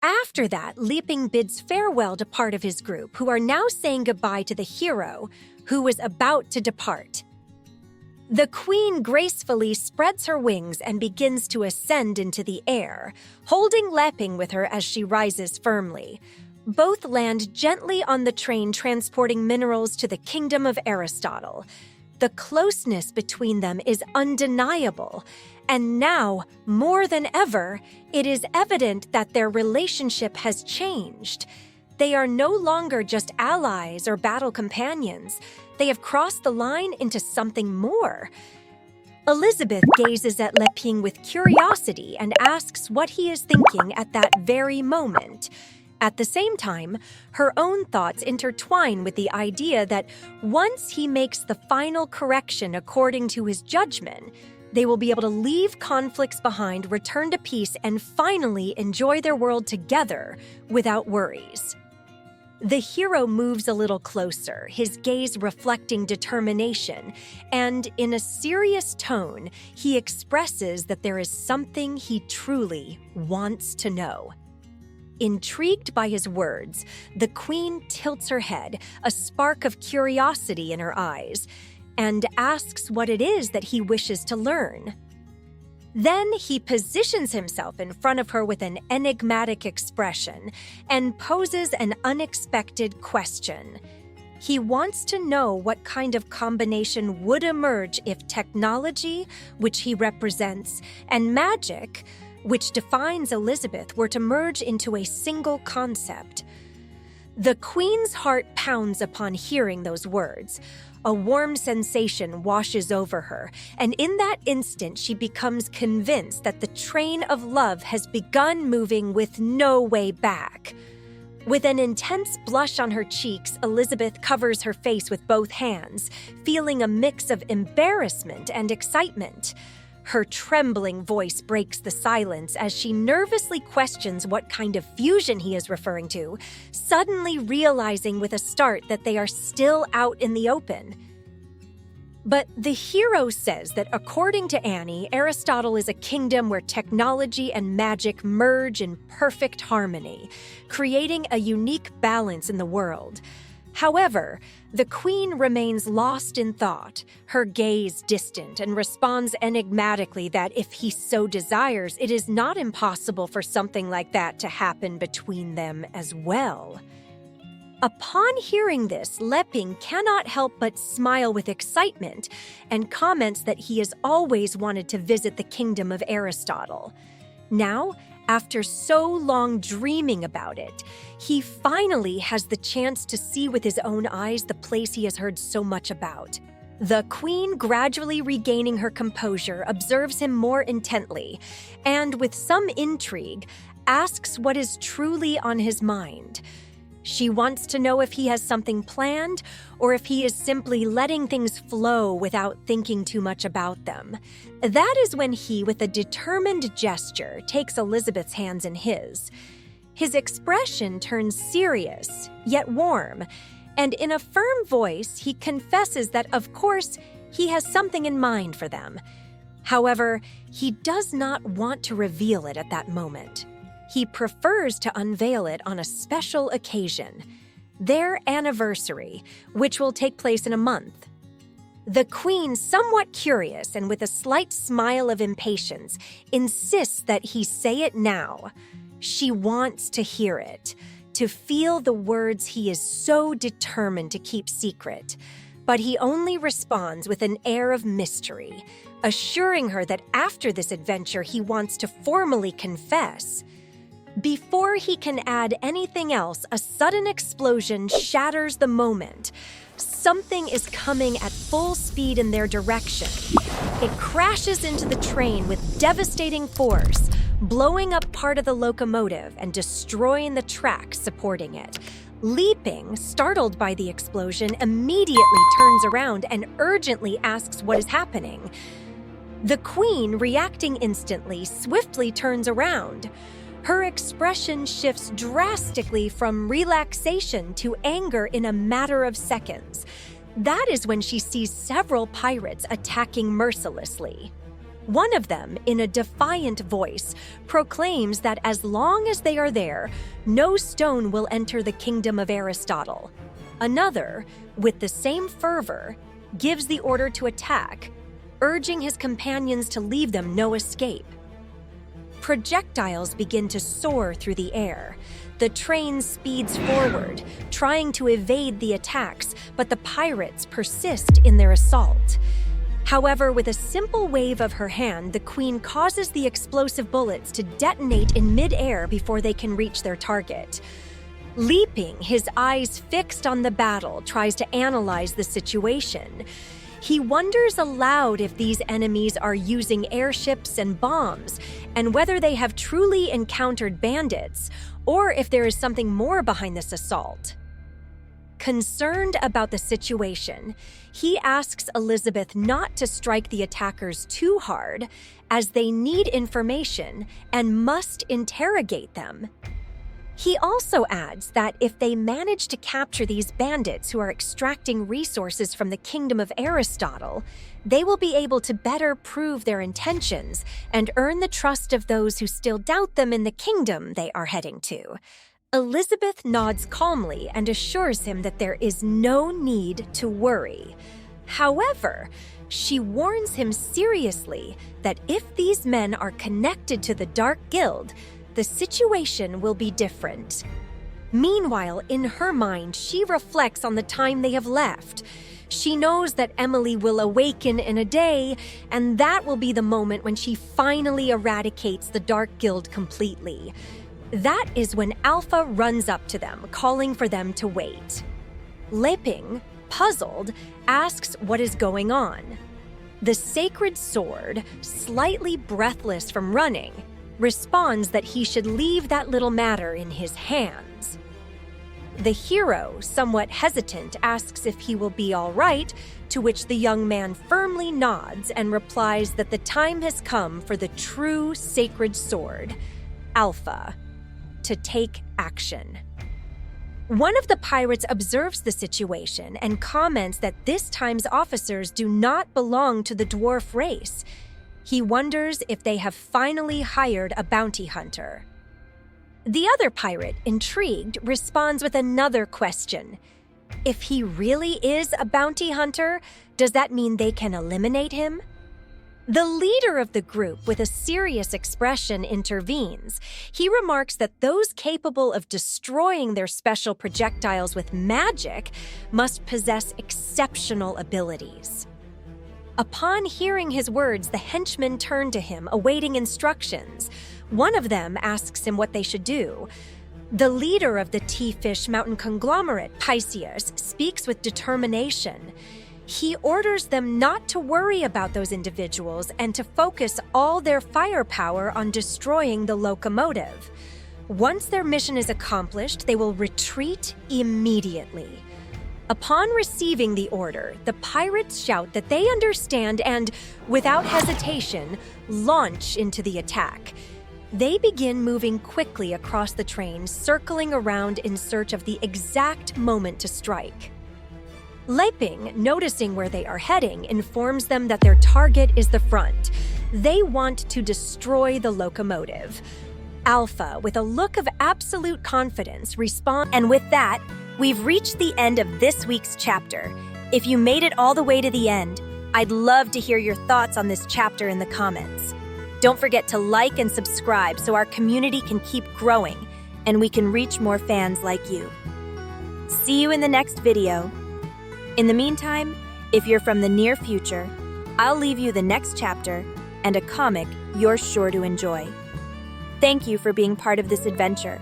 After that, Leaping bids farewell to part of his group, who are now saying goodbye to the hero, who was about to depart. The queen gracefully spreads her wings and begins to ascend into the air, holding Leaping with her as she rises firmly. Both land gently on the train transporting minerals to the kingdom of Aristotle. The closeness between them is undeniable, and now, more than ever, it is evident that their relationship has changed. They are no longer just allies or battle companions. They have crossed the line into something more. Elizabeth gazes at Leaping with curiosity and asks what he is thinking at that very moment. At the same time, her own thoughts intertwine with the idea that once he makes the final correction according to his judgment, they will be able to leave conflicts behind, return to peace, and finally enjoy their world together without worries. The hero moves a little closer, his gaze reflecting determination, and in a serious tone, he expresses that there is something he truly wants to know. Intrigued by his words, the queen tilts her head, a spark of curiosity in her eyes, and asks what it is that he wishes to learn. Then he positions himself in front of her with an enigmatic expression and poses an unexpected question. He wants to know what kind of combination would emerge if technology, which he represents, and magic, which defines Elizabeth, were to merge into a single concept. The queen's heart pounds upon hearing those words. A warm sensation washes over her, and in that instant she becomes convinced that the train of love has begun moving with no way back. With an intense blush on her cheeks, Elizabeth covers her face with both hands, feeling a mix of embarrassment and excitement. Her trembling voice breaks the silence as she nervously questions what kind of fusion he is referring to, suddenly realizing with a start that they are still out in the open. But the hero says that according to Annie, Aristotle is a kingdom where technology and magic merge in perfect harmony, creating a unique balance in the world. However, the queen remains lost in thought, her gaze distant, and responds enigmatically that if he so desires, it is not impossible for something like that to happen between them as well. Upon hearing this, Leaping cannot help but smile with excitement and comments that he has always wanted to visit the kingdom of Aristotle. Now, after so long dreaming about it, he finally has the chance to see with his own eyes the place he has heard so much about. The queen, gradually regaining her composure, observes him more intently, and with some intrigue, asks what is truly on his mind. She wants to know if he has something planned or if he is simply letting things flow without thinking too much about them. That is when he, with a determined gesture, takes Elizabeth's hands in his. His expression turns serious, yet warm, and in a firm voice, he confesses that, of course, he has something in mind for them. However, he does not want to reveal it at that moment. He prefers to unveil it on a special occasion, their anniversary, which will take place in a month. The queen, somewhat curious and with a slight smile of impatience, insists that he say it now. She wants to hear it, to feel the words he is so determined to keep secret. But he only responds with an air of mystery, assuring her that after this adventure he wants to formally confess. Before he can add anything else, a sudden explosion shatters the moment. Something is coming at full speed in their direction. It crashes into the train with devastating force, blowing up part of the locomotive and destroying the track supporting it. Leaping, startled by the explosion, immediately turns around and urgently asks what is happening. The queen, reacting instantly, swiftly turns around. Her expression shifts drastically from relaxation to anger in a matter of seconds. That is when she sees several pirates attacking mercilessly. One of them, in a defiant voice, proclaims that as long as they are there, no stone will enter the kingdom of Aristotle. Another, with the same fervor, gives the order to attack, urging his companions to leave them no escape. Projectiles begin to soar through the air. The train speeds forward, trying to evade the attacks, but the pirates persist in their assault. However, with a simple wave of her hand, the queen causes the explosive bullets to detonate in mid-air before they can reach their target. Leaping, his eyes fixed on the battle, tries to analyze the situation. He wonders aloud if these enemies are using airships and bombs, and whether they have truly encountered bandits, or if there is something more behind this assault. Concerned about the situation, he asks Elizabeth not to strike the attackers too hard, as they need information and must interrogate them. He also adds that if they manage to capture these bandits who are extracting resources from the kingdom of Aristotle, they will be able to better prove their intentions and earn the trust of those who still doubt them in the kingdom they are heading to. Elizabeth nods calmly and assures him that there is no need to worry. However, she warns him seriously that if these men are connected to the Dark Guild, the situation will be different. Meanwhile, in her mind, she reflects on the time they have left. She knows that Emily will awaken in a day, and that will be the moment when she finally eradicates the Dark Guild completely. That is when Alpha runs up to them, calling for them to wait. Leping, puzzled, asks what is going on. The sacred sword, slightly breathless from running, responds that he should leave that little matter in his hands. The hero, somewhat hesitant, asks if he will be all right, to which the young man firmly nods and replies that the time has come for the true sacred sword, Alpha, to take action. One of the pirates observes the situation and comments that this time's officers do not belong to the dwarf race. He wonders if they have finally hired a bounty hunter. The other pirate, intrigued, responds with another question. If he really is a bounty hunter, does that mean they can eliminate him? The leader of the group, with a serious expression, intervenes. He remarks that those capable of destroying their special projectiles with magic must possess exceptional abilities. Upon hearing his words, the henchmen turn to him, awaiting instructions. One of them asks him what they should do. The leader of the Tea-Fish Mountain conglomerate, Pisces, speaks with determination. He orders them not to worry about those individuals and to focus all their firepower on destroying the locomotive. Once their mission is accomplished, they will retreat immediately. Upon receiving the order, the pirates shout that they understand and, without hesitation, launch into the attack. They begin moving quickly across the train, circling around in search of the exact moment to strike. Leping, noticing where they are heading, informs them that their target is the front. They want to destroy the locomotive. Alpha, with a look of absolute confidence, responds. And with that, we've reached the end of this week's chapter. If you made it all the way to the end, I'd love to hear your thoughts on this chapter in the comments. Don't forget to like and subscribe so our community can keep growing and we can reach more fans like you. See you in the next video. In the meantime, if you're from the near future, I'll leave you the next chapter and a comic you're sure to enjoy. Thank you for being part of this adventure.